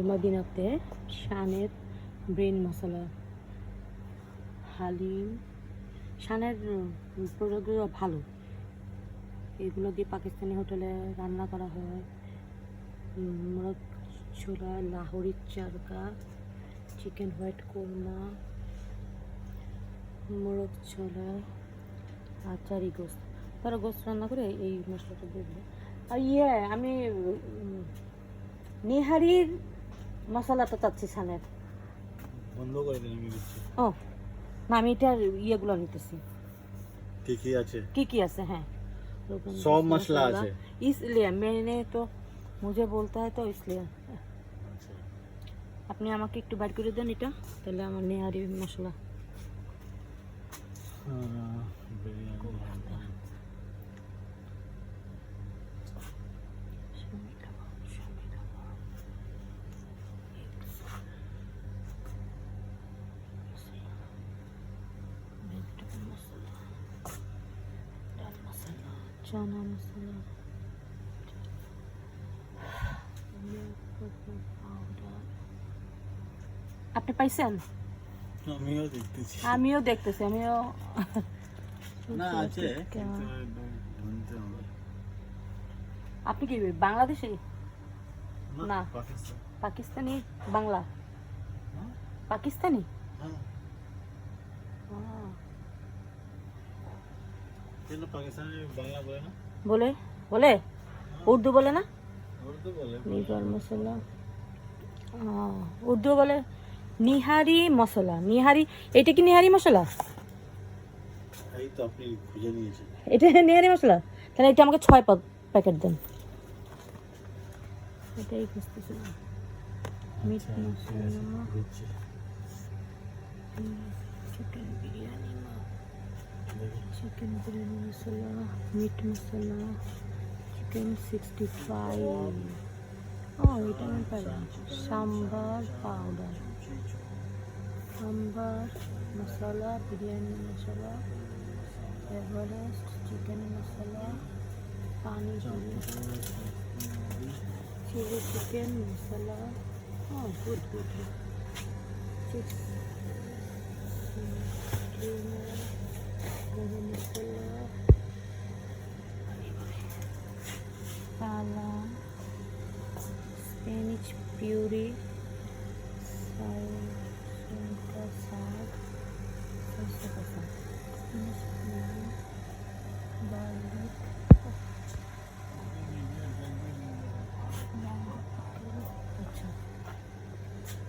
মদিনাতে শানের ব্রেন মশলা, হালিম, শানের প্রোডাক্টগুলো ভালো। এগুলো দিয়ে পাকিস্তানি হোটেলে রান্না করা হয়। মোরগ ছোলা, লাহোরি চারকা, চিকেন হোয়াইট কোরমা, মোরগ ছোলা, আচারি গোস্ত। তারা গোস্ত রান্না করে এই মশলাটা দিয়ে দিল। আর আমি নিহারির মশলাটা চাচ্ছি শানের। বন্ধ করে দিন, আমি দিচ্ছি। ও না, আমি এটার ইয়েগুলো নিতেছি। কি কি আছে? হ্যাঁ, সব মশলা আছে। इसलिए मैंने तो मुझे बोलता है तो इसलिए আচ্ছা, আপনি আমাকে একটু বাইর করে দেন এটা, তাহলে আমার নেহারি মশলা। বিরিয়ানি চানা মশলা, আপনি পাইছেন? আমিও দেখতেছি। আমিও দেখতেছি, না আছে, কিন্তু ধুনতে হবে। আপনি কি বাংলাদেশি? না। পাকিস্তান। পাকিস্তানি বাংলা? হ্যাঁ? পাকিস্তানি? হ্যাঁ। কেন পাকিস্তানি বাংলা বলে না? বলে বলে উর্দু বলে না? উর্দু বলে। নিগার মশলা, উর্দু বলে নিহারি মশলা। নিহারি, এটা কি নিহারি মশলা? এই তো আপনি খুঁজে নিয়েছেন। এটা নিহারি মশলা? তাহলে এটা আমাকে 6 প্যাকেট দেন। এটাই খুঁজতেছিলাম। Meat masala, chicken biryani masala, meat masala, chicken 65। ও এটা আমি পাইলাম। Sambar powder, sambar masala, biryani masala, Everest chicken masala, পানি chilli chicken masala. Good good. Garam masala, সালাম, Spanish puree,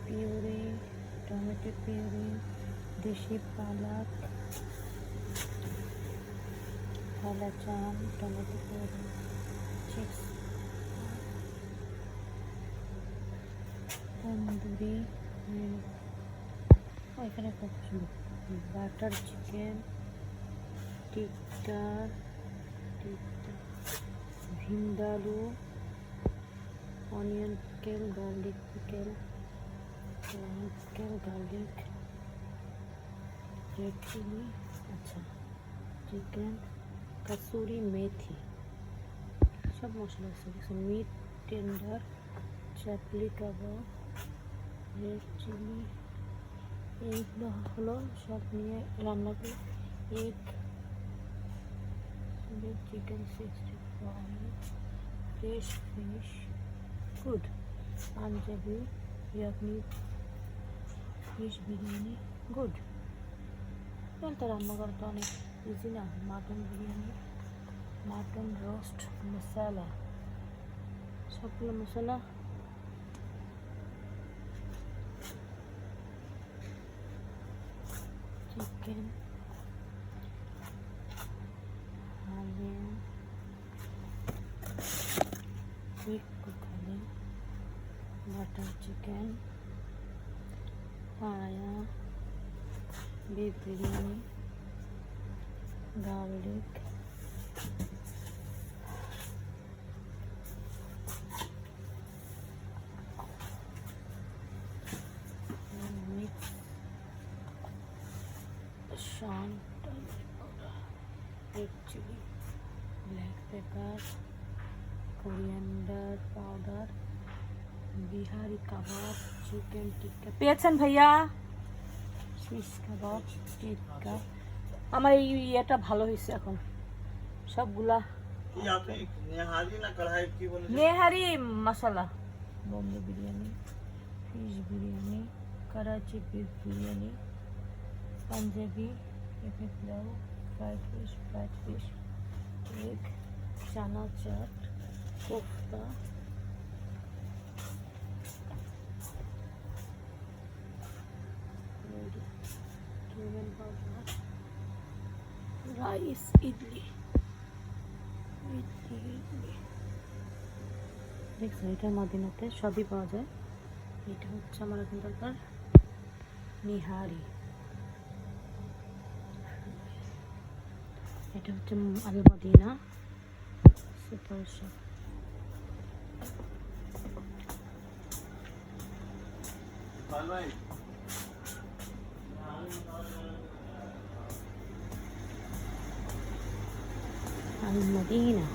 puree, tomato puree, দেশি পালক, কালাচান, টমেটো পিউরি, চিপস, তন্দুরি, এখানে খুব সুন্দর butter chicken, tikka, vindaloo, onion pickle, garlic pickle, garlic, red chilli, আচ্ছা, চিকেন, কাসুরি মেথি, সব মশলা আছে। Meat tender, chapli kebab, red chilli, এইগুলো হলো সব নিয়ে রান্না করে। Egg, chicken 65, fresh fish, good. Punjabi yakhni fish biryani, good. তো রান্না করা তো অনেক ইজি না। Mutton biryani, mutton roast masala, সবগুলো মশলা। চিকেন, হালিম, চিক কোকালি, butter chicken, paya, beef biryani, garlic, mix, salt, red chili, black pepper, coriander powder, Bihari kebab, chicken tikka পেয়েছেন ভাইয়া? শিশ কাবাব, টিক্কা। আমার এই ইয়েটা ভালো হয়েছে এখন সবগুলা। ये आपने निहारी ना कढ़ाई की बोले নেহারি মশলা, বম্বে বিরিয়ানি, ফিশ বিরিয়ানি, করাচি বিফ বিরিয়ানি, পাঞ্জাবি, পেঁপে পোলাও, ফ্রাইড ফিশ, এগ, চানা চাট, কোফতা, রাইস, ইডলি। দেখছো এটা মদিনাতে সবই পাওয়া যায়। এটা হচ্ছে আমার এখন দরকার নিহারি। এটা হচ্ছে আল মদিনা সুপার শপ। भाई আল মদিনা।